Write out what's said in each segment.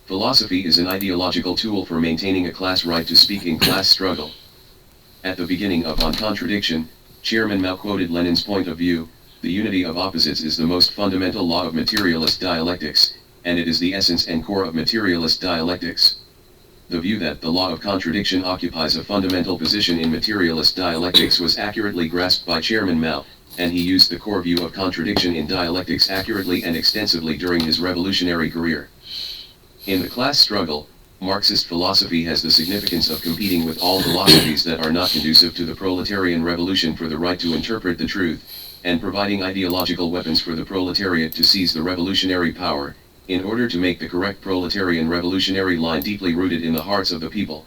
Philosophy is an ideological tool for maintaining a class right to speak in class struggle. At the beginning of On Contradiction, Chairman Mao quoted Lenin's point of view: the unity of opposites is the most fundamental law of materialist dialectics, and it is the essence and core of materialist dialectics. The view that the law of contradiction occupies a fundamental position in materialist dialectics was accurately grasped by Chairman Mao, and he used the core view of contradiction in dialectics accurately and extensively during his revolutionary career. In the class struggle, Marxist philosophy has the significance of competing with all philosophies that are not conducive to the proletarian revolution for the right to interpret the truth, and providing ideological weapons for the proletariat to seize the revolutionary power, in order to make the correct proletarian revolutionary line deeply rooted in the hearts of the people,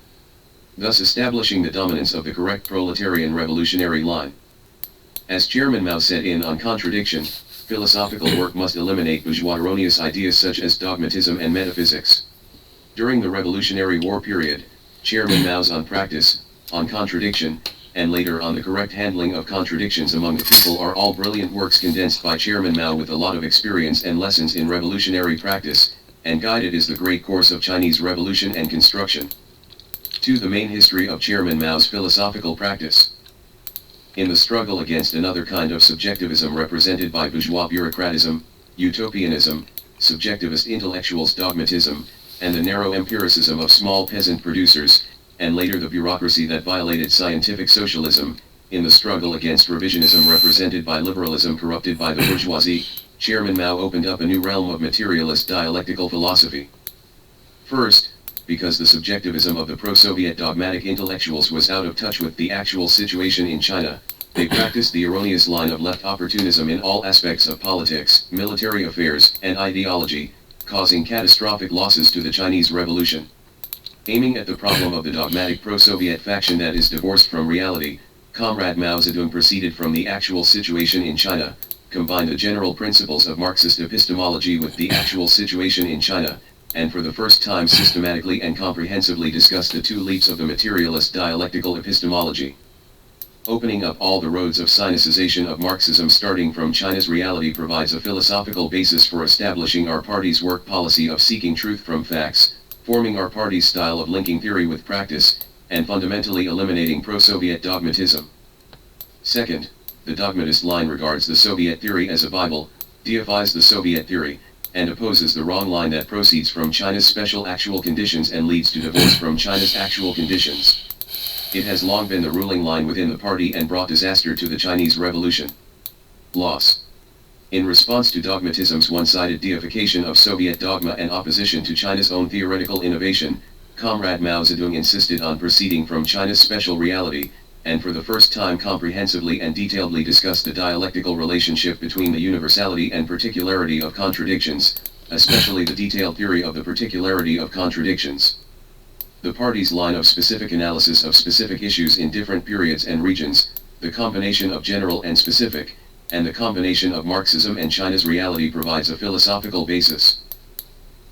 thus establishing the dominance of the correct proletarian revolutionary line. As Chairman Mao said in On Contradiction, philosophical work must eliminate bourgeois erroneous ideas such as dogmatism and metaphysics. During the Revolutionary War period, Chairman Mao's On Practice, On Contradiction, and later On the Correct Handling of Contradictions Among the People are all brilliant works condensed by Chairman Mao with a lot of experience and lessons in revolutionary practice, and guided is the great course of Chinese revolution and construction. 2. The main history of Chairman Mao's philosophical practice. In the struggle against another kind of subjectivism represented by bourgeois bureaucratism, utopianism, subjectivist intellectuals' dogmatism, and the narrow empiricism of small peasant producers, and later the bureaucracy that violated scientific socialism, in the struggle against revisionism represented by liberalism corrupted by the bourgeoisie, Chairman Mao opened up a new realm of materialist dialectical philosophy. First, because the subjectivism of the pro-Soviet dogmatic intellectuals was out of touch with the actual situation in China, they practiced the erroneous line of left opportunism in all aspects of politics, military affairs, and ideology, causing catastrophic losses to the Chinese Revolution. Aiming at the problem of the dogmatic pro-Soviet faction that is divorced from reality, Comrade Mao Zedong proceeded from the actual situation in China, combined the general principles of Marxist epistemology with the actual situation in China, and for the first time systematically and comprehensively discussed the two leaps of the materialist dialectical epistemology. Opening up all the roads of sinicization of Marxism starting from China's reality provides a philosophical basis for establishing our party's work policy of seeking truth from facts, forming our party's style of linking theory with practice, and fundamentally eliminating pro-Soviet dogmatism. Second, the dogmatist line regards the Soviet theory as a Bible, deifies the Soviet theory, and opposes the wrong line that proceeds from China's special actual conditions and leads to divorce from China's actual conditions. It has long been the ruling line within the party and brought disaster to the Chinese Revolution. Loss. In response to dogmatism's one-sided deification of Soviet dogma and opposition to China's own theoretical innovation, Comrade Mao Zedong insisted on proceeding from China's special reality, and for the first time comprehensively and detailedly discussed the dialectical relationship between the universality and particularity of contradictions, especially the detailed theory of the particularity of contradictions. The party's line of specific analysis of specific issues in different periods and regions, the combination of general and specific, and the combination of Marxism and China's reality provides a philosophical basis.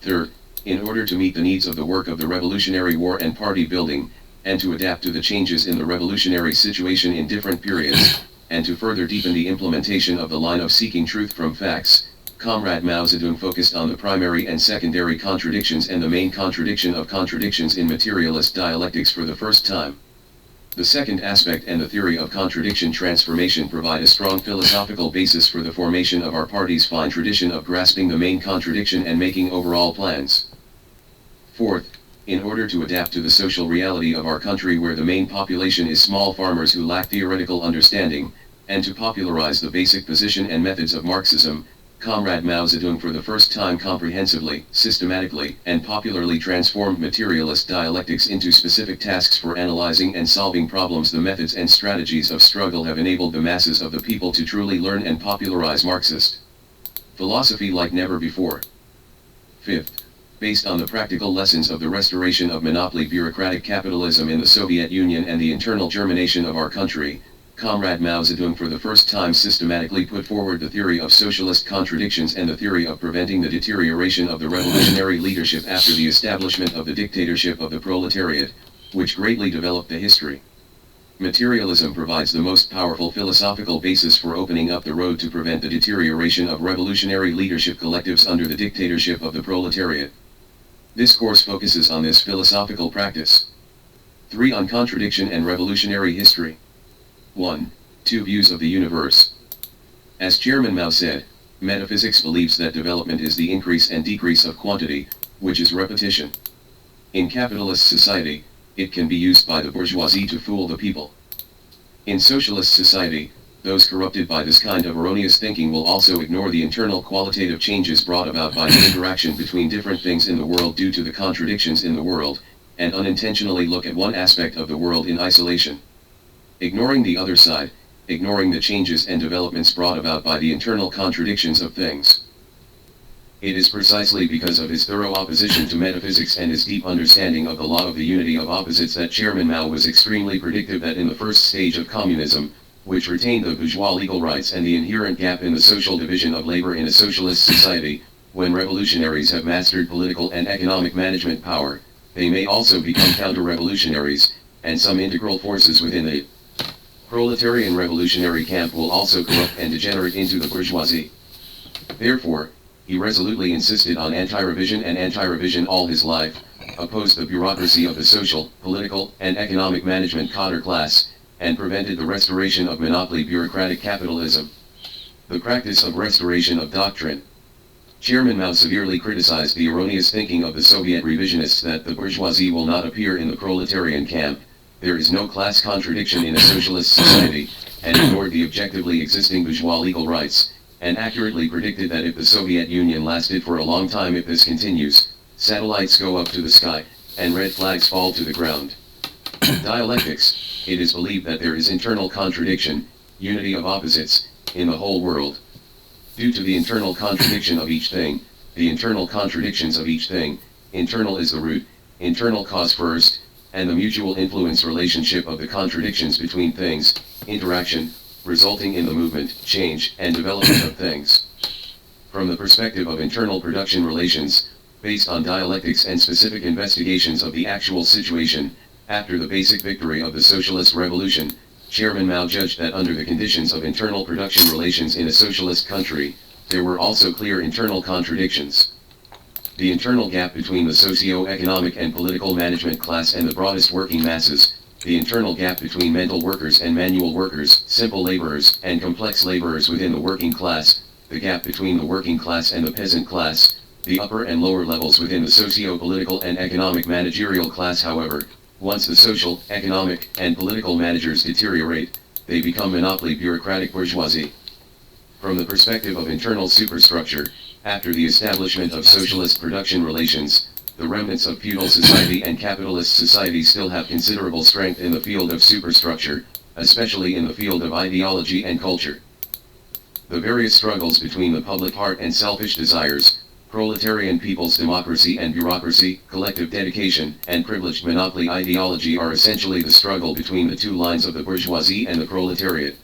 Third, in order to meet the needs of the work of the Revolutionary War and party building, and to adapt to the changes in the revolutionary situation in different periods, and to further deepen the implementation of the line of seeking truth from facts, Comrade Mao Zedong focused on the primary and secondary contradictions and the main contradiction of contradictions in materialist dialectics for the first time. The second aspect and the theory of contradiction transformation provide a strong philosophical basis for the formation of our party's fine tradition of grasping the main contradiction and making overall plans. Fourth, in order to adapt to the social reality of our country where the main population is small farmers who lack theoretical understanding, and to popularize the basic position and methods of Marxism, Comrade Mao Zedong for the first time comprehensively, systematically, and popularly transformed materialist dialectics into specific tasks for analyzing and solving problems. The methods and strategies of struggle have enabled the masses of the people to truly learn and popularize Marxist philosophy like never before. Fifth, based on the practical lessons of the restoration of monopoly bureaucratic capitalism in the Soviet Union and the internal germination of our country, Comrade Mao Zedong for the first time systematically put forward the theory of socialist contradictions and the theory of preventing the deterioration of the revolutionary leadership after the establishment of the dictatorship of the proletariat, which greatly developed the history. Materialism provides the most powerful philosophical basis for opening up the road to prevent the deterioration of revolutionary leadership collectives under the dictatorship of the proletariat. This course focuses on this philosophical practice. 3. On contradiction and revolutionary history. 1. Two views of the universe. As Chairman Mao said, metaphysics believes that development is the increase and decrease of quantity, which is repetition. In capitalist society, it can be used by the bourgeoisie to fool the people. In socialist society, those corrupted by this kind of erroneous thinking will also ignore the internal qualitative changes brought about by the interaction between different things in the world due to the contradictions in the world, and unintentionally look at one aspect of the world in isolation. Ignoring the other side, ignoring the changes and developments brought about by the internal contradictions of things. It is precisely because of his thorough opposition to metaphysics and his deep understanding of the law of the unity of opposites that Chairman Mao was extremely predictive that in the first stage of communism, which retained the bourgeois legal rights and the inherent gap in the social division of labor in a socialist society, when revolutionaries have mastered political and economic management power, they may also become counter-revolutionaries, and some integral forces within the proletarian revolutionary camp will also corrupt and degenerate into the bourgeoisie. Therefore, he resolutely insisted on anti-revision and anti-revision all his life, opposed the bureaucracy of the social, political, and economic management cadre class, and prevented the restoration of monopoly bureaucratic capitalism. The practice of restoration of doctrine. Chairman Mao severely criticized the erroneous thinking of the Soviet revisionists that the bourgeoisie will not appear in the proletarian camp, there is no class contradiction in a socialist society, and ignored the objectively existing bourgeois legal rights, and accurately predicted that if the Soviet Union lasted for a long time, if this continues, satellites go up to the sky, and red flags fall to the ground. Dialectics. It is believed that there is internal contradiction, unity of opposites, in the whole world. Due to the internal contradiction of each thing, the internal contradictions of each thing, internal is the root, internal cause first, and the mutual influence relationship of the contradictions between things, interaction, resulting in the movement, change, and development of things. From the perspective of internal production relations, based on dialectics and specific investigations of the actual situation, after the basic victory of the socialist revolution, Chairman Mao judged that under the conditions of internal production relations in a socialist country, there were also clear internal contradictions. The internal gap between the socio-economic and political management class and the broadest working masses, the internal gap between mental workers and manual workers, simple laborers and complex laborers within the working class, the gap between the working class and the peasant class, the upper and lower levels within the socio-political and economic managerial class. However, once the social, economic, and political managers deteriorate, they become monopoly bureaucratic bourgeoisie. From the perspective of internal superstructure, after the establishment of socialist production relations, the remnants of feudal society and capitalist society still have considerable strength in the field of superstructure, especially in the field of ideology and culture. The various struggles between the public heart and selfish desires, proletarian people's democracy and bureaucracy, collective dedication, and privileged monopoly ideology are essentially the struggle between the two lines of the bourgeoisie and the proletariat.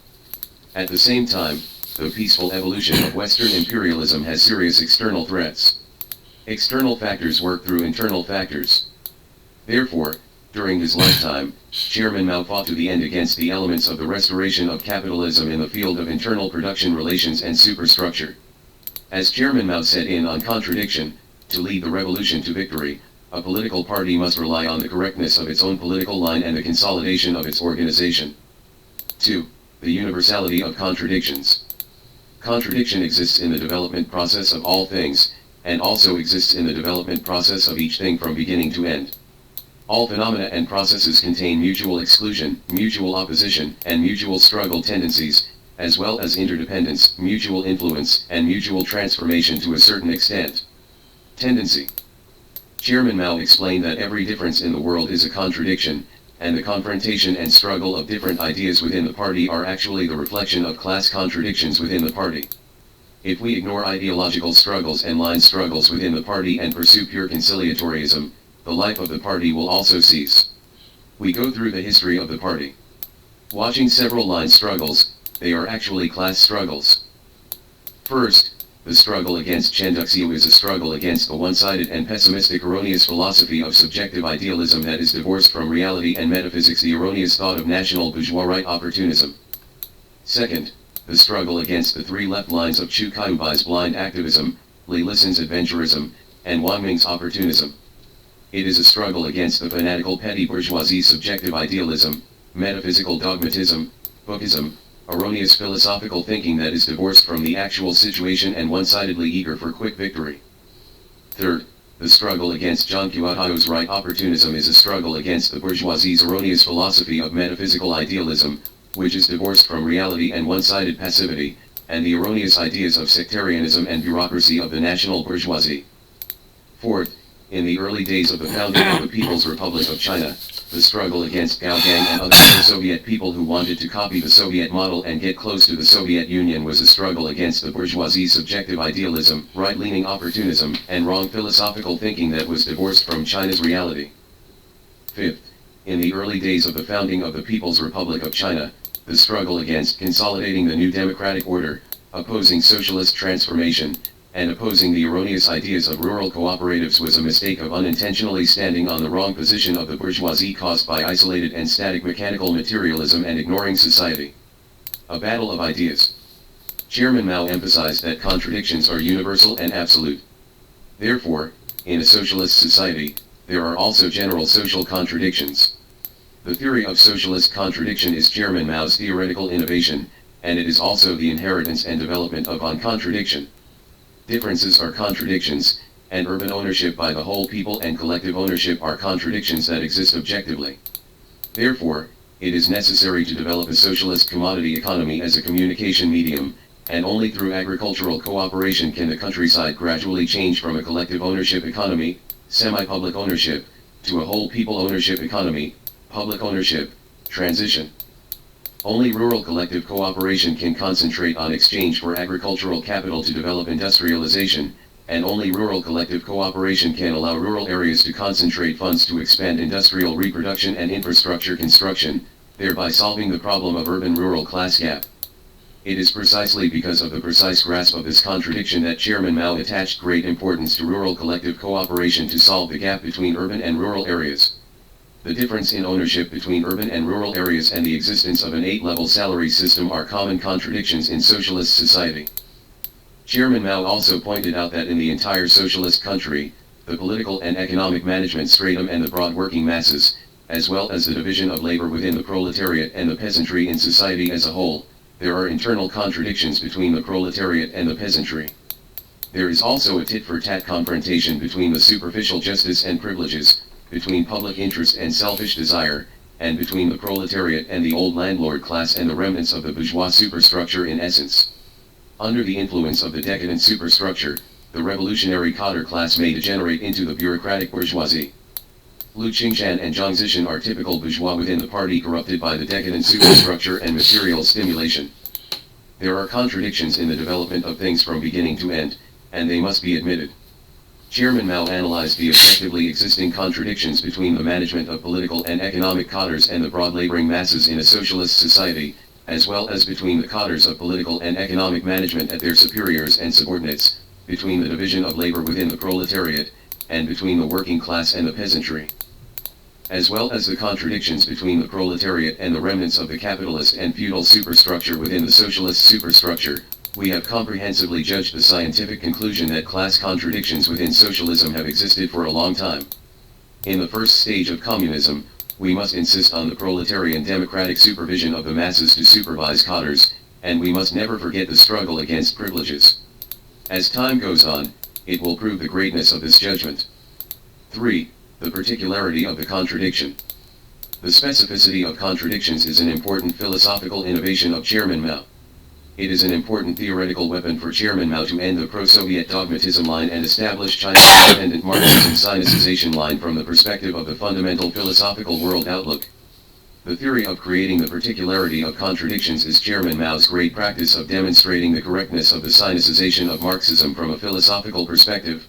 At the same time, the peaceful evolution of Western imperialism has serious external threats. External factors work through internal factors. Therefore, during his lifetime, Chairman Mao fought to the end against the elements of the restoration of capitalism in the field of internal production relations and superstructure. As Chairman Mao said in On Contradiction, to lead the revolution to victory, a political party must rely on the correctness of its own political line and the consolidation of its organization. 2. The universality of contradictions. Contradiction exists in the development process of all things, and also exists in the development process of each thing from beginning to end. All phenomena and processes contain mutual exclusion, mutual opposition, and mutual struggle tendencies, as well as interdependence, mutual influence, and mutual transformation to a certain extent. Tendency. Chairman Mao explained that every difference in the world is a contradiction, and the confrontation and struggle of different ideas within the party are actually the reflection of class contradictions within the party. If we ignore ideological struggles and line struggles within the party and pursue pure conciliatoryism, the life of the party will also cease. We go through the history of the party. Watching several line struggles, they are actually class struggles. First, the struggle against Chenduxiu is a struggle against the one-sided and pessimistic erroneous philosophy of subjective idealism that is divorced from reality and metaphysics, the erroneous thought of national bourgeois right opportunism. Second, the struggle against the three left lines of Chu Kaibai's blind activism, Li Lisan's adventurism, and Wang Ming's opportunism. It is a struggle against the fanatical petty bourgeoisie subjective idealism, metaphysical dogmatism, bookism, erroneous philosophical thinking that is divorced from the actual situation and one-sidedly eager for quick victory. Third, the struggle against John Quixote's right opportunism is a struggle against the bourgeoisie's erroneous philosophy of metaphysical idealism, which is divorced from reality and one-sided passivity, and the erroneous ideas of sectarianism and bureaucracy of the national bourgeoisie. Fourth, in the early days of the founding of the People's Republic of China, the struggle against Gao Gang and other pro-Soviet people who wanted to copy the Soviet model and get close to the Soviet Union was a struggle against the bourgeoisie's subjective idealism, right-leaning opportunism, and wrong philosophical thinking that was divorced from China's reality. Fifth, in the early days of the founding of the People's Republic of China, the struggle against consolidating the new democratic order, opposing socialist transformation, and opposing the erroneous ideas of rural cooperatives was a mistake of unintentionally standing on the wrong position of the bourgeoisie caused by isolated and static mechanical materialism and ignoring society. A battle of ideas. Chairman Mao emphasized that contradictions are universal and absolute. Therefore, in a socialist society, there are also general social contradictions. The theory of socialist contradiction is Chairman Mao's theoretical innovation, and it is also the inheritance and development of contradiction. Differences are contradictions, and urban ownership by the whole people and collective ownership are contradictions that exist objectively. Therefore, it is necessary to develop a socialist commodity economy as a communication medium, and only through agricultural cooperation can the countryside gradually change from a collective ownership economy, semi-public ownership, to a whole people ownership economy, public ownership, transition. Only rural collective cooperation can concentrate on exchange for agricultural capital to develop industrialization, and only rural collective cooperation can allow rural areas to concentrate funds to expand industrial reproduction and infrastructure construction, thereby solving the problem of urban-rural class gap. It is precisely because of the precise grasp of this contradiction that Chairman Mao attached great importance to rural collective cooperation to solve the gap between urban and rural areas. The difference in ownership between urban and rural areas and the existence of an 8-level salary system are common contradictions in socialist society. Chairman Mao also pointed out that in the entire socialist country, the political and economic management stratum and the broad working masses, as well as the division of labor within the proletariat and the peasantry in society as a whole, there are internal contradictions between the proletariat and the peasantry. There is also a tit-for-tat confrontation between the superficial justice and privileges, between public interest and selfish desire, and between the proletariat and the old landlord class and the remnants of the bourgeois superstructure in essence. Under the influence of the decadent superstructure, the revolutionary cadre class may degenerate into the bureaucratic bourgeoisie. Lu Qingshan and Zhang Zishan are typical bourgeois within the party corrupted by the decadent superstructure and material stimulation. There are contradictions in the development of things from beginning to end, and they must be admitted. Chairman Mao analyzed the objectively existing contradictions between the management of political and economic cadres and the broad laboring masses in a socialist society, as well as between the cadres of political and economic management at their superiors and subordinates, between the division of labor within the proletariat, and between the working class and the peasantry. As well as the contradictions between the proletariat and the remnants of the capitalist and feudal superstructure within the socialist superstructure, we have comprehensively judged the scientific conclusion that class contradictions within socialism have existed for a long time. In the first stage of communism, we must insist on the proletarian democratic supervision of the masses to supervise cadres, and we must never forget the struggle against privileges. As time goes on, it will prove the greatness of this judgment. 3. The particularity of the contradiction. The specificity of contradictions is an important philosophical innovation of Chairman Mao. It is an important theoretical weapon for Chairman Mao to end the pro-Soviet dogmatism line and establish China's independent Marxism sinicization line from the perspective of the fundamental philosophical world outlook. The theory of creating the particularity of contradictions is Chairman Mao's great practice of demonstrating the correctness of the sinicization of Marxism from a philosophical perspective.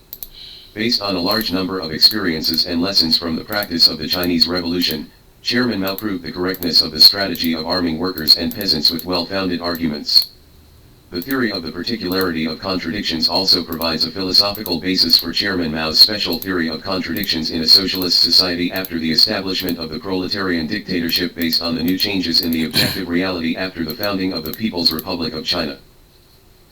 Based on a large number of experiences and lessons from the practice of the Chinese Revolution, Chairman Mao proved the correctness of the strategy of arming workers and peasants with well-founded arguments. The theory of the particularity of contradictions also provides a philosophical basis for Chairman Mao's special theory of contradictions in a socialist society after the establishment of the proletarian dictatorship based on the new changes in the objective reality after the founding of the People's Republic of China.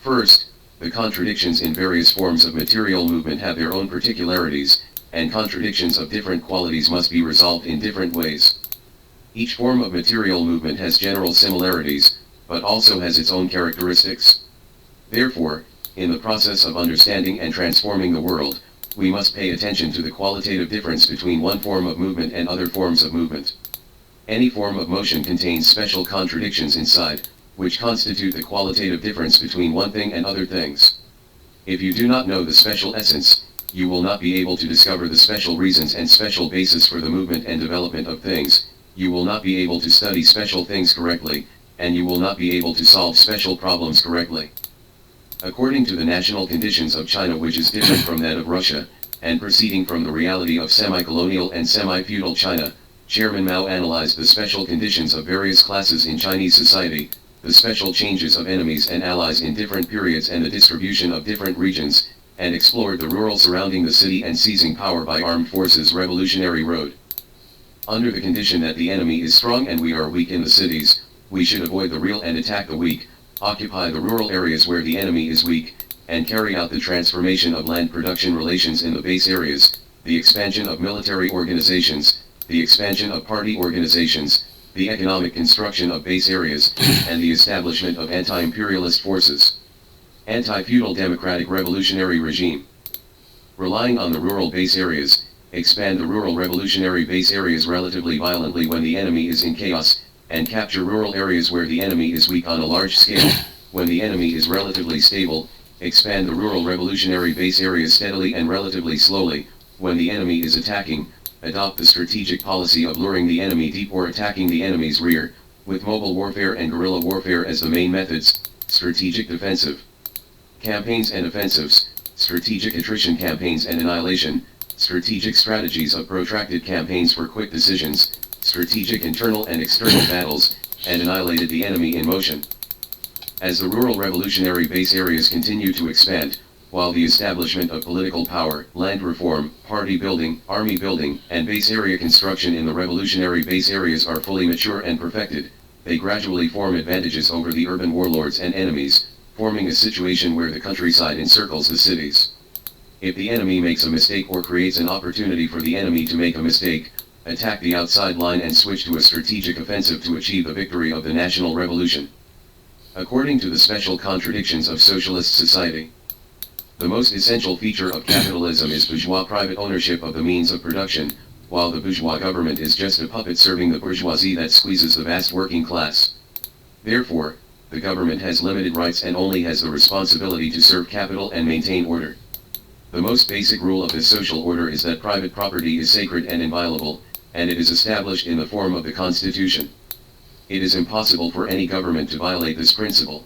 First, the contradictions in various forms of material movement have their own particularities, and contradictions of different qualities must be resolved in different ways. Each form of material movement has general similarities, but also has its own characteristics. Therefore, in the process of understanding and transforming the world, we must pay attention to the qualitative difference between one form of movement and other forms of movement. Any form of motion contains special contradictions inside, which constitute the qualitative difference between one thing and other things. If you do not know the special essence, you will not be able to discover the special reasons and special basis for the movement and development of things, you will not be able to study special things correctly, and you will not be able to solve special problems correctly. According to the national conditions of China, which is different from that of Russia, and proceeding from the reality of semi-colonial and semi-feudal China, Chairman Mao analyzed the special conditions of various classes in Chinese society, the special changes of enemies and allies in different periods and the distribution of different regions, and explored the rural surrounding the city and seizing power by armed forces revolutionary road. Under the condition that the enemy is strong and we are weak in the cities, we should avoid the real and attack the weak, occupy the rural areas where the enemy is weak, and carry out the transformation of land production relations in the base areas, the expansion of military organizations, the expansion of party organizations, the economic construction of base areas, and the establishment of anti-imperialist forces. Anti-feudal democratic revolutionary regime. Relying on the rural base areas, expand the rural revolutionary base areas relatively violently when the enemy is in chaos, and capture rural areas where the enemy is weak on a large scale. When the enemy is relatively stable, expand the rural revolutionary base areas steadily and relatively slowly. When the enemy is attacking, adopt the strategic policy of luring the enemy deep or attacking the enemy's rear, with mobile warfare and guerrilla warfare as the main methods. Strategic defensive campaigns and offensives, strategic attrition campaigns and annihilation, strategic strategies of protracted campaigns for quick decisions, strategic internal and external battles, and annihilated the enemy in motion. As the rural revolutionary base areas continue to expand, while the establishment of political power, land reform, party building, army building, and base area construction in the revolutionary base areas are fully mature and perfected, they gradually form advantages over the urban warlords and enemies, forming a situation where the countryside encircles the cities. If the enemy makes a mistake or creates an opportunity for the enemy to make a mistake, attack the outside line and switch to a strategic offensive to achieve the victory of the national revolution. According to the special contradictions of socialist society, the most essential feature of capitalism is bourgeois private ownership of the means of production, while the bourgeois government is just a puppet serving the bourgeoisie that squeezes the vast working class. Therefore, the government has limited rights and only has the responsibility to serve capital and maintain order. The most basic rule of this social order is that private property is sacred and inviolable, and it is established in the form of the Constitution. It is impossible for any government to violate this principle.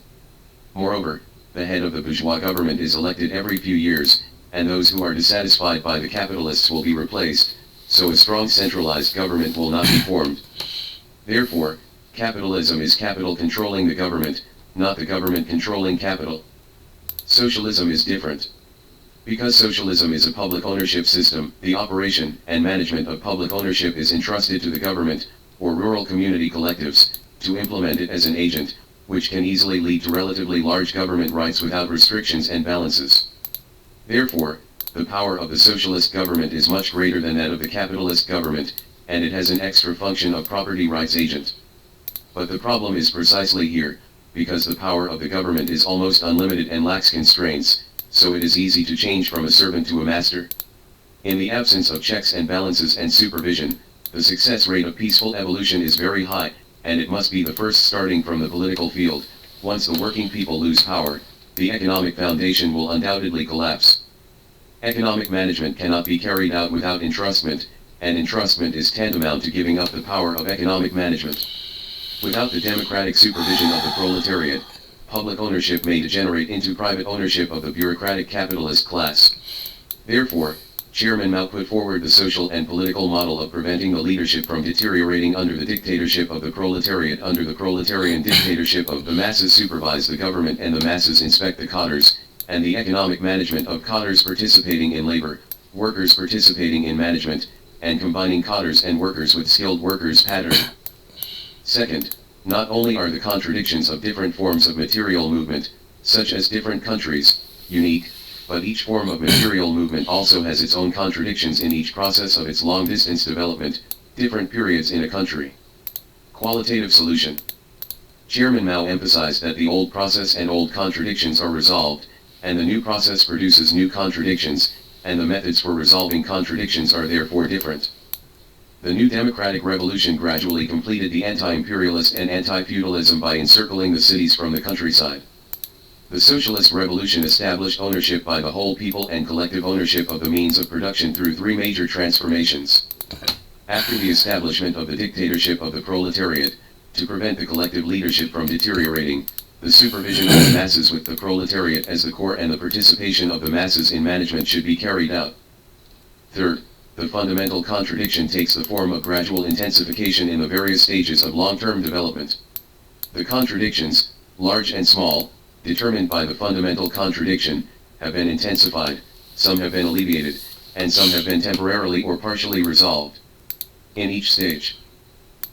Moreover, the head of the bourgeois government is elected every few years, and those who are dissatisfied by the capitalists will be replaced, so a strong centralized government will not be formed. Therefore, capitalism is capital controlling the government, not the government controlling capital. Socialism is different. Because socialism is a public ownership system, the operation and management of public ownership is entrusted to the government, or rural community collectives, to implement it as an agent, which can easily lead to relatively large government rights without restrictions and balances. Therefore, the power of the socialist government is much greater than that of the capitalist government, and it has an extra function of property rights agent. But the problem is precisely here, because the power of the government is almost unlimited and lacks constraints, so it is easy to change from a servant to a master. In the absence of checks and balances and supervision, the success rate of peaceful evolution is very high, and it must be the first starting from the political field. Once the working people lose power, the economic foundation will undoubtedly collapse. Economic management cannot be carried out without entrustment, and entrustment is tantamount to giving up the power of economic management. Without the democratic supervision of the proletariat, public ownership may degenerate into private ownership of the bureaucratic capitalist class. Therefore, Chairman Mao put forward the social and political model of preventing the leadership from deteriorating under the dictatorship of the proletariat. Under the proletarian dictatorship of the masses supervise the government and the masses inspect the cadres, and the economic management of cadres participating in labor, workers participating in management, and combining cadres and workers with skilled workers pattern. Second, not only are the contradictions of different forms of material movement, such as different countries, unique, but each form of material movement also has its own contradictions in each process of its long-distance development, different periods in a country. Qualitative solution. Chairman Mao emphasized that the old process and old contradictions are resolved, and the new process produces new contradictions, and the methods for resolving contradictions are therefore different. The new democratic revolution gradually completed the anti-imperialist and anti-feudalism by encircling the cities from the countryside. The socialist revolution established ownership by the whole people and collective ownership of the means of production through three major transformations. After the establishment of the dictatorship of the proletariat, to prevent the collective leadership from deteriorating, the supervision of the masses with the proletariat as the core and the participation of the masses in management should be carried out. Third, the fundamental contradiction takes the form of gradual intensification in the various stages of long-term development. The contradictions, large and small, determined by the fundamental contradiction, have been intensified, some have been alleviated, and some have been temporarily or partially resolved. In each stage.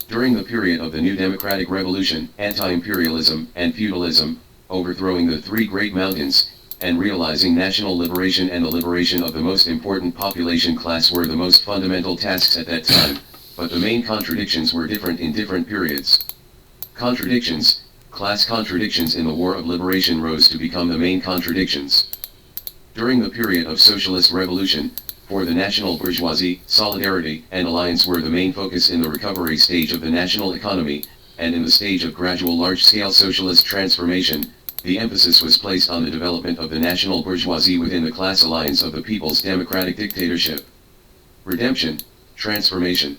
During the period of the new democratic revolution, anti-imperialism and feudalism, overthrowing the three great mountains, and realizing national liberation and the liberation of the most important population class were the most fundamental tasks at that time, but the main contradictions were different in different periods. Contradictions, class contradictions in the War of Liberation rose to become the main contradictions. During the period of socialist revolution, for the national bourgeoisie, solidarity and alliance were the main focus in the recovery stage of the national economy, and in the stage of gradual large-scale socialist transformation, the emphasis was placed on the development of the national bourgeoisie within the class alliance of the people's democratic dictatorship. Redemption, transformation.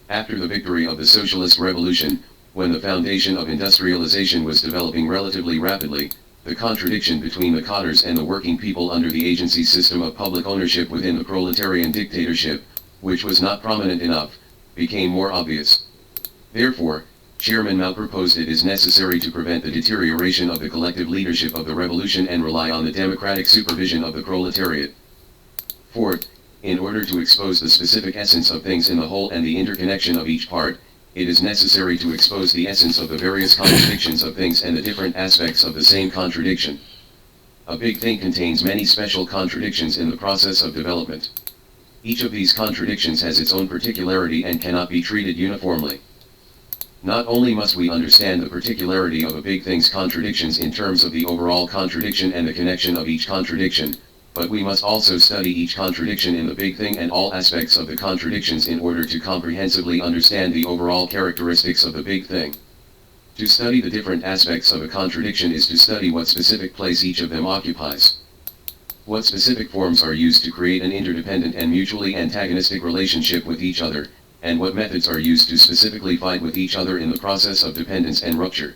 After the victory of the socialist revolution, when the foundation of industrialization was developing relatively rapidly, the contradiction between the cadres and the working people under the agency system of public ownership within the proletarian dictatorship, which was not prominent enough, became more obvious. Therefore, Chairman Mao proposed it is necessary to prevent the deterioration of the collective leadership of the revolution and rely on the democratic supervision of the proletariat. Fourth, in order to expose the specific essence of things in the whole and the interconnection of each part, it is necessary to expose the essence of the various contradictions of things and the different aspects of the same contradiction. A big thing contains many special contradictions in the process of development. Each of these contradictions has its own particularity and cannot be treated uniformly. Not only must we understand the particularity of a big thing's contradictions in terms of the overall contradiction and the connection of each contradiction, but we must also study each contradiction in the big thing and all aspects of the contradictions in order to comprehensively understand the overall characteristics of the big thing. To study the different aspects of a contradiction is to study what specific place each of them occupies. What specific forms are used to create an interdependent and mutually antagonistic relationship with each other, and what methods are used to specifically fight with each other in the process of dependence and rupture.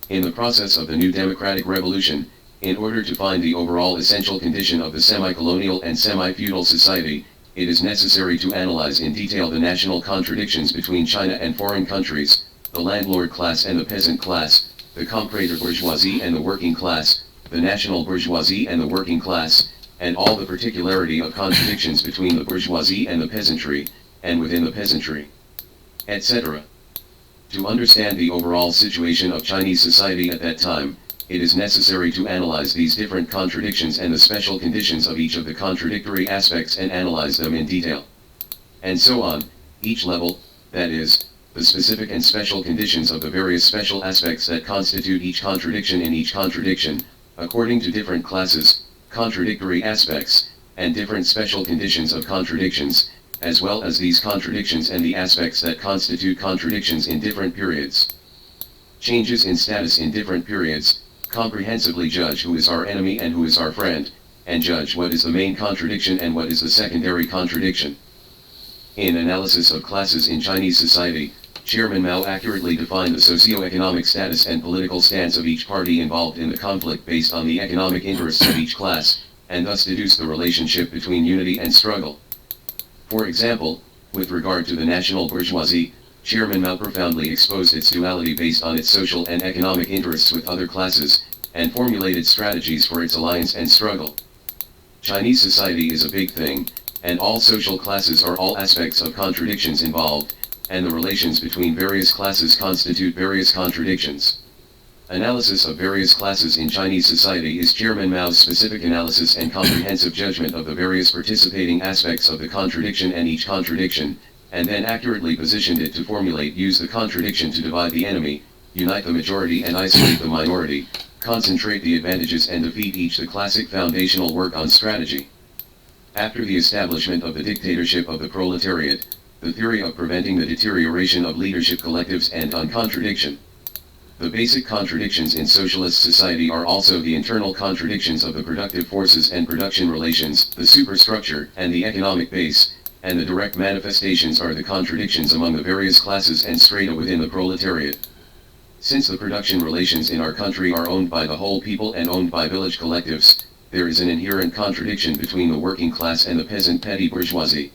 In the process of the new democratic revolution, in order to find the overall essential condition of the semi-colonial and semi-feudal society, it is necessary to analyze in detail the national contradictions between China and foreign countries, the landlord class and the peasant class, the comprador bourgeoisie and the working class, the national bourgeoisie and the working class, and all the particularity of contradictions between the bourgeoisie and the peasantry, and within the peasantry, etc. To understand the overall situation of Chinese society at that time, it is necessary to analyze these different contradictions and the special conditions of each of the contradictory aspects and analyze them in detail. And so on, each level, that is, the specific and special conditions of the various special aspects that constitute each contradiction in each contradiction, according to different classes, contradictory aspects, and different special conditions of contradictions, as well as these contradictions and the aspects that constitute contradictions in different periods. Changes in status in different periods, comprehensively judge who is our enemy and who is our friend, and judge what is the main contradiction and what is the secondary contradiction. In Analysis of Classes in Chinese Society, Chairman Mao accurately defined the socio-economic status and political stance of each party involved in the conflict based on the economic interests of each class, and thus deduced the relationship between unity and struggle. For example, with regard to the national bourgeoisie, Chairman Mao profoundly exposed its duality based on its social and economic interests with other classes, and formulated strategies for its alliance and struggle. Chinese society is a big thing, and all social classes are all aspects of contradictions involved, and the relations between various classes constitute various contradictions. Analysis of various classes in Chinese society is Chairman Mao's specific analysis and comprehensive judgment of the various participating aspects of the contradiction and each contradiction, and then accurately positioned it to use the contradiction to divide the enemy, unite the majority and isolate the minority, concentrate the advantages and defeat each. The classic foundational work on strategy. After the establishment of the dictatorship of the proletariat, the theory of preventing the deterioration of leadership collectives and on contradiction. The basic contradictions in socialist society are also the internal contradictions of the productive forces and production relations, the superstructure and the economic base, and the direct manifestations are the contradictions among the various classes and strata within the proletariat. Since the production relations in our country are owned by the whole people and owned by village collectives, there is an inherent contradiction between the working class and the peasant petty bourgeoisie.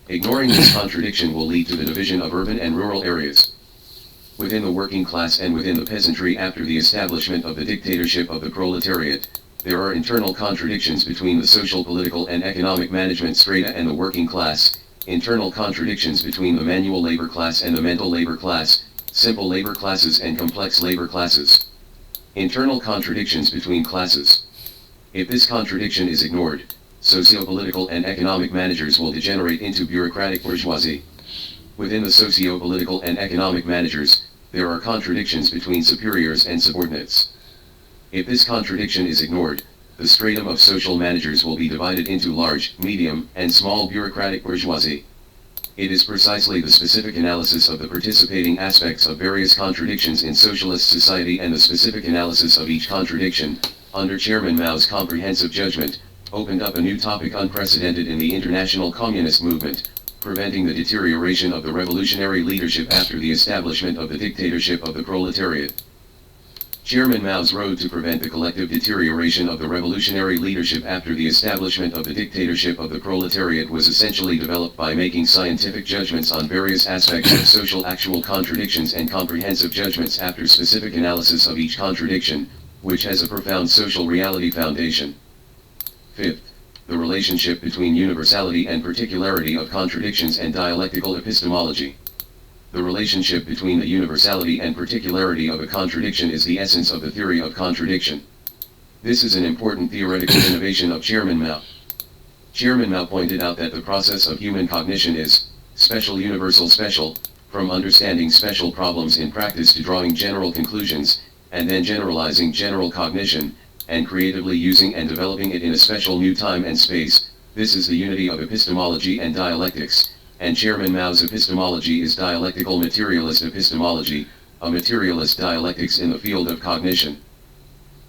Ignoring this contradiction will lead to the division of urban and rural areas. Within the working class and within the peasantry after the establishment of the dictatorship of the proletariat, there are internal contradictions between the social, political and economic management strata and the working class, internal contradictions between the manual labor class and the mental labor class, simple labor classes and complex labor classes. Internal contradictions between classes. If this contradiction is ignored, socio-political and economic managers will degenerate into bureaucratic bourgeoisie. Within the socio-political and economic managers, there are contradictions between superiors and subordinates. If this contradiction is ignored, the stratum of social managers will be divided into large, medium, and small bureaucratic bourgeoisie. It is precisely the specific analysis of the participating aspects of various contradictions in socialist society and the specific analysis of each contradiction, under Chairman Mao's comprehensive judgment, opened up a new topic unprecedented in the international communist movement, preventing the deterioration of the revolutionary leadership after the establishment of the dictatorship of the proletariat. Chairman Mao's road to prevent the collective deterioration of the revolutionary leadership after the establishment of the dictatorship of the proletariat was essentially developed by making scientific judgments on various aspects of social actual contradictions and comprehensive judgments after specific analysis of each contradiction, which has a profound social reality foundation. Fifth, the relationship between universality and particularity of contradictions and dialectical epistemology. The relationship between the universality and particularity of a contradiction is the essence of the theory of contradiction. This is an important theoretical innovation of Chairman Mao. Chairman Mao pointed out that the process of human cognition is special universal special, from understanding special problems in practice to drawing general conclusions, and then generalizing general cognition, and creatively using and developing it in a special new time and space. This is the unity of epistemology and dialectics, and Chairman Mao's epistemology is dialectical materialist epistemology, a materialist dialectics in the field of cognition.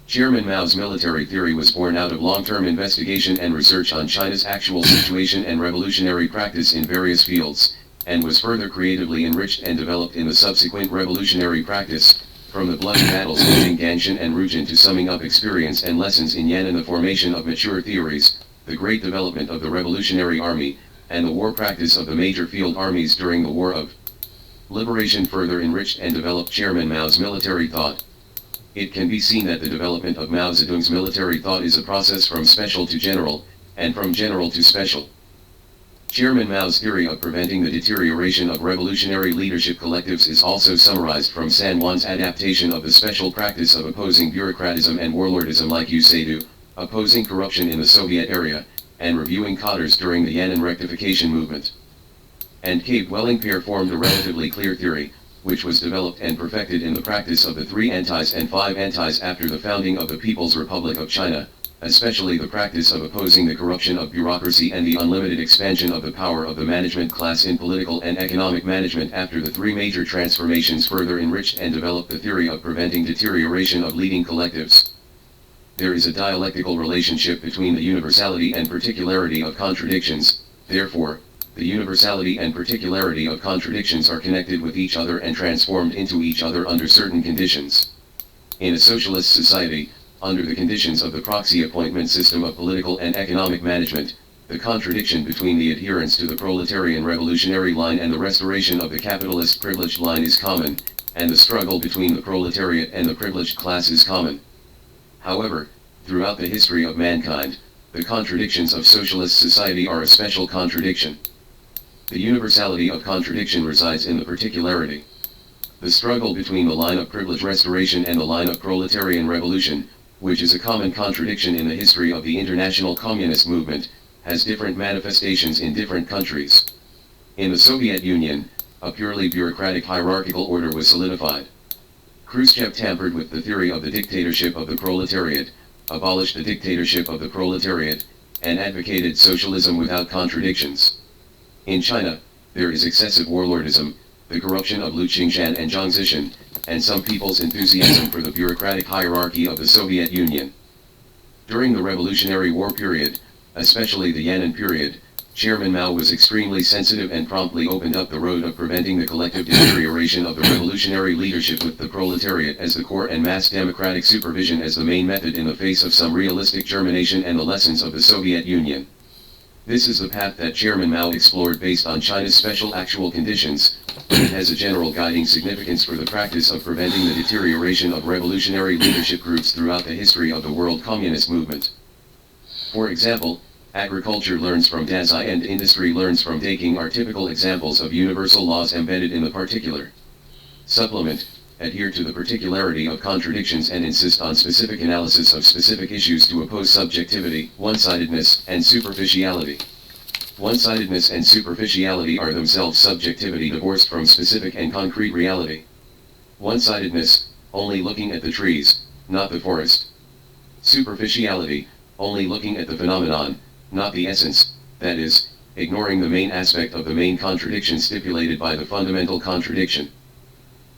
Chairman Mao's military theory was born out of long-term investigation and research on China's actual situation and revolutionary practice in various fields, and was further creatively enriched and developed in the subsequent revolutionary practice, from the bloody battles between Ganshan and Rujin to summing up experience and lessons in Yan and the formation of mature theories, the great development of the Revolutionary Army, and the war practice of the major field armies during the War of Liberation further enriched and developed Chairman Mao's military thought. It can be seen that the development of Mao Zedong's military thought is a process from special to general, and from general to special. Chairman Mao's theory of preventing the deterioration of revolutionary leadership collectives is also summarized from San Juan's adaptation of the special practice of opposing bureaucratism and warlordism like Useidu, opposing corruption in the Soviet area, and reviewing cadres during the Yan'an rectification movement. And Cave Wellingpere formed a relatively clear theory, which was developed and perfected in the practice of the 3 antis and 5 antis after the founding of the People's Republic of China, especially the practice of opposing the corruption of bureaucracy and the unlimited expansion of the power of the management class in political and economic management after the 3 major transformations further enriched and developed the theory of preventing deterioration of leading collectives. There is a dialectical relationship between the universality and particularity of contradictions, therefore, the universality and particularity of contradictions are connected with each other and transformed into each other under certain conditions. In a socialist society, under the conditions of the proxy appointment system of political and economic management, the contradiction between the adherence to the proletarian revolutionary line and the restoration of the capitalist privileged line is common, and the struggle between the proletariat and the privileged class is common. However, throughout the history of mankind, the contradictions of socialist society are a special contradiction. The universality of contradiction resides in the particularity. The struggle between the line of privilege restoration and the line of proletarian revolution, which is a common contradiction in the history of the international communist movement, has different manifestations in different countries. In the Soviet Union, a purely bureaucratic hierarchical order was solidified. Khrushchev tampered with the theory of the dictatorship of the proletariat, abolished the dictatorship of the proletariat, and advocated socialism without contradictions. In China, there is excessive warlordism, the corruption of Liu Qingshan and Zhang Zishan, and some people's enthusiasm for the bureaucratic hierarchy of the Soviet Union. During the Revolutionary War period, especially the Yan'an period, Chairman Mao was extremely sensitive and promptly opened up the road of preventing the collective deterioration of the revolutionary leadership with the proletariat as the core and mass democratic supervision as the main method in the face of some realistic germination and the lessons of the Soviet Union. This is the path that Chairman Mao explored based on China's special actual conditions, but it has a general guiding significance for the practice of preventing the deterioration of revolutionary leadership groups throughout the history of the world communist movement. For example, agriculture learns from Dazai and industry learns from Daking are typical examples of universal laws embedded in the particular. Supplement, adhere to the particularity of contradictions and insist on specific analysis of specific issues to oppose subjectivity, one-sidedness, and superficiality. One-sidedness and superficiality are themselves subjectivity divorced from specific and concrete reality. One-sidedness, only looking at the trees, not the forest. Superficiality, only looking at the phenomenon, not the essence, that is, ignoring the main aspect of the main contradiction stipulated by the fundamental contradiction.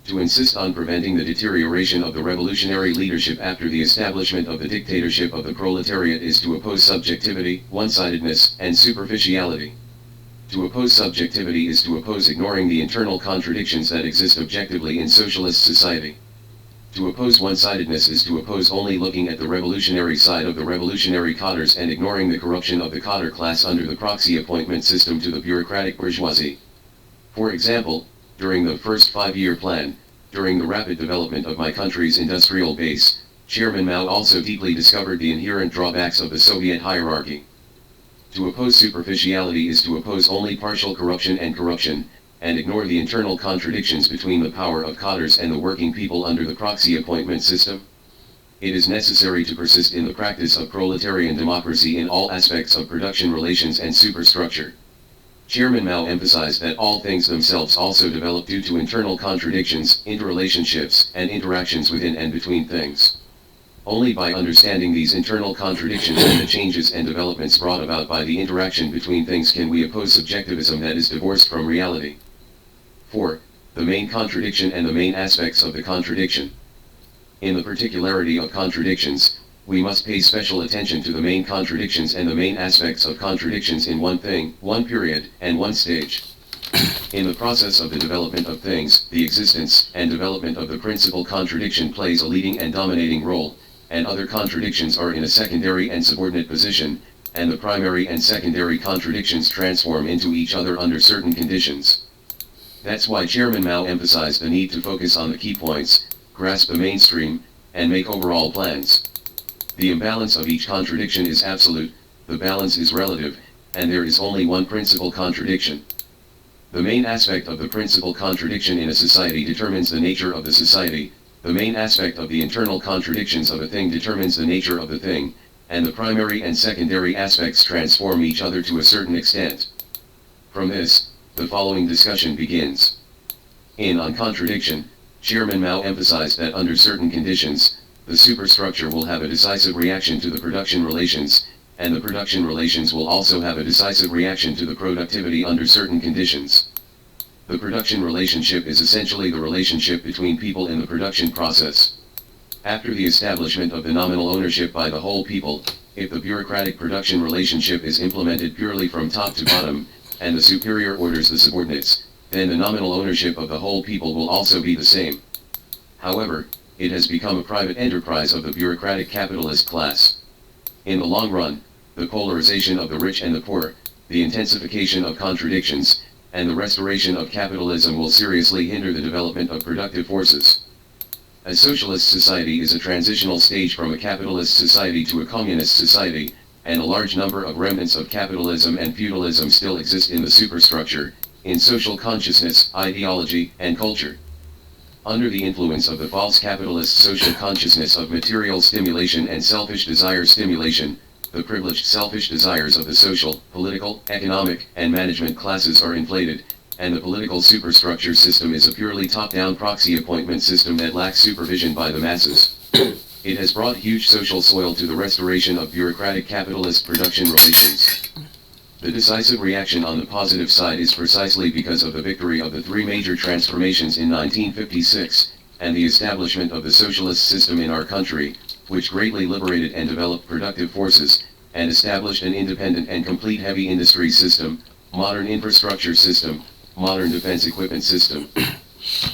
To insist on preventing the deterioration of the revolutionary leadership after the establishment of the dictatorship of the proletariat is to oppose subjectivity, one-sidedness, and superficiality. To oppose subjectivity is to oppose ignoring the internal contradictions that exist objectively in socialist society. To oppose one-sidedness is to oppose only looking at the revolutionary side of the revolutionary cadres and ignoring the corruption of the cadre class under the proxy appointment system to the bureaucratic bourgeoisie. For example, during the first 5-year plan, during the rapid development of my country's industrial base, Chairman Mao also deeply discovered the inherent drawbacks of the Soviet hierarchy. To oppose superficiality is to oppose only partial corruption and ignore the internal contradictions between the power of cadres and the working people under the proxy appointment system. It is necessary to persist in the practice of proletarian democracy in all aspects of production relations and superstructure. Chairman Mao emphasized that all things themselves also develop due to internal contradictions, interrelationships, and interactions within and between things. Only by understanding these internal contradictions and the changes and developments brought about by the interaction between things can we oppose subjectivism that is divorced from reality. 4. The main contradiction and the main aspects of the contradiction. In the particularity of contradictions, we must pay special attention to the main contradictions and the main aspects of contradictions in one thing, one period, and one stage. In the process of the development of things, the existence and development of the principal contradiction plays a leading and dominating role, and other contradictions are in a secondary and subordinate position, and the primary and secondary contradictions transform into each other under certain conditions. That's why Chairman Mao emphasized the need to focus on the key points, grasp the mainstream, and make overall plans. The imbalance of each contradiction is absolute, the balance is relative, and there is only one principal contradiction. The main aspect of the principal contradiction in a society determines the nature of the society, the main aspect of the internal contradictions of a thing determines the nature of the thing, and the primary and secondary aspects transform each other to a certain extent. From this, the following discussion begins. On contradiction, Chairman Mao emphasized that under certain conditions, the superstructure will have a decisive reaction to the production relations, and the production relations will also have a decisive reaction to the productivity under certain conditions. The production relationship is essentially the relationship between people in the production process. After the establishment of the nominal ownership by the whole people, if the bureaucratic production relationship is implemented purely from top to bottom, and the superior orders the subordinates, then the nominal ownership of the whole people will also be the same. However, it has become a private enterprise of the bureaucratic capitalist class. In the long run, the polarization of the rich and the poor, the intensification of contradictions, and the restoration of capitalism will seriously hinder the development of productive forces. A socialist society is a transitional stage from a capitalist society to a communist society, and a large number of remnants of capitalism and feudalism still exist in the superstructure, in social consciousness, ideology, and culture. Under the influence of the false capitalist social consciousness of material stimulation and selfish desire stimulation, the privileged selfish desires of the social, political, economic, and management classes are inflated, and the political superstructure system is a purely top-down proxy appointment system that lacks supervision by the masses. It has brought huge social soil to the restoration of bureaucratic capitalist production relations. The decisive reaction on the positive side is precisely because of the victory of the three major transformations in 1956, and the establishment of the socialist system in our country, which greatly liberated and developed productive forces, and established an independent and complete heavy industry system, modern infrastructure system, modern defense equipment system.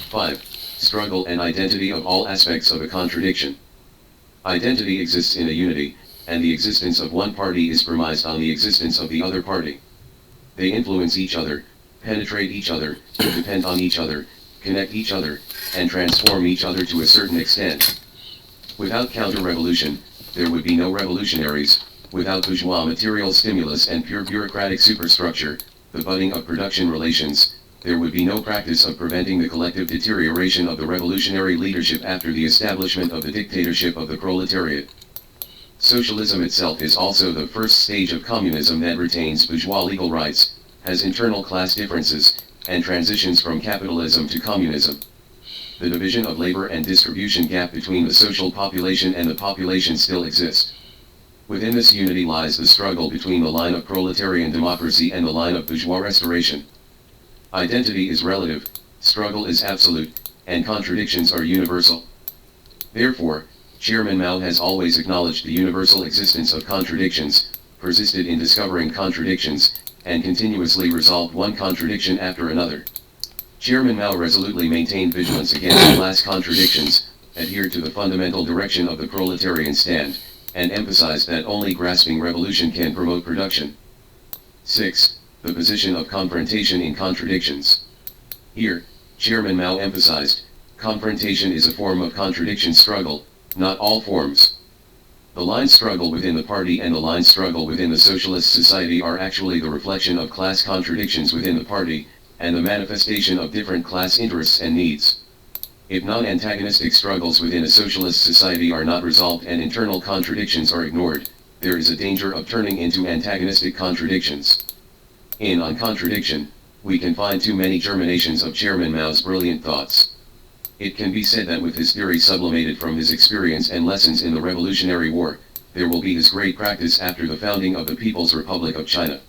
5. Struggle and identity of all aspects of a contradiction. Identity exists in a unity, and the existence of one party is premised on the existence of the other party. They influence each other, penetrate each other, depend on each other, connect each other, and transform each other to a certain extent. Without counter-revolution, there would be no revolutionaries. Without bourgeois material stimulus and pure bureaucratic superstructure, the budding of production relations, there would be no practice of preventing the collective deterioration of the revolutionary leadership after the establishment of the dictatorship of the proletariat. Socialism itself is also the first stage of communism that retains bourgeois legal rights, has internal class differences, and transitions from capitalism to communism. The division of labor and distribution gap between the social population and the population still exists. Within this unity lies the struggle between the line of proletarian democracy and the line of bourgeois restoration. Identity is relative, struggle is absolute, and contradictions are universal. Therefore, Chairman Mao has always acknowledged the universal existence of contradictions, persisted in discovering contradictions, and continuously resolved one contradiction after another. Chairman Mao resolutely maintained vigilance against class contradictions, adhered to the fundamental direction of the proletarian stand, and emphasized that only grasping revolution can promote production. 6. The position of confrontation in contradictions. Here, Chairman Mao emphasized, confrontation is a form of contradiction struggle, not all forms. The line struggle within the party and the line struggle within the socialist society are actually the reflection of class contradictions within the party, and the manifestation of different class interests and needs. If non-antagonistic struggles within a socialist society are not resolved and internal contradictions are ignored, there is a danger of turning into antagonistic contradictions. On contradiction, we can find too many germinations of Chairman Mao's brilliant thoughts. It can be said that with his theory sublimated from his experience and lessons in the Revolutionary War, there will be his great practice after the founding of the People's Republic of China.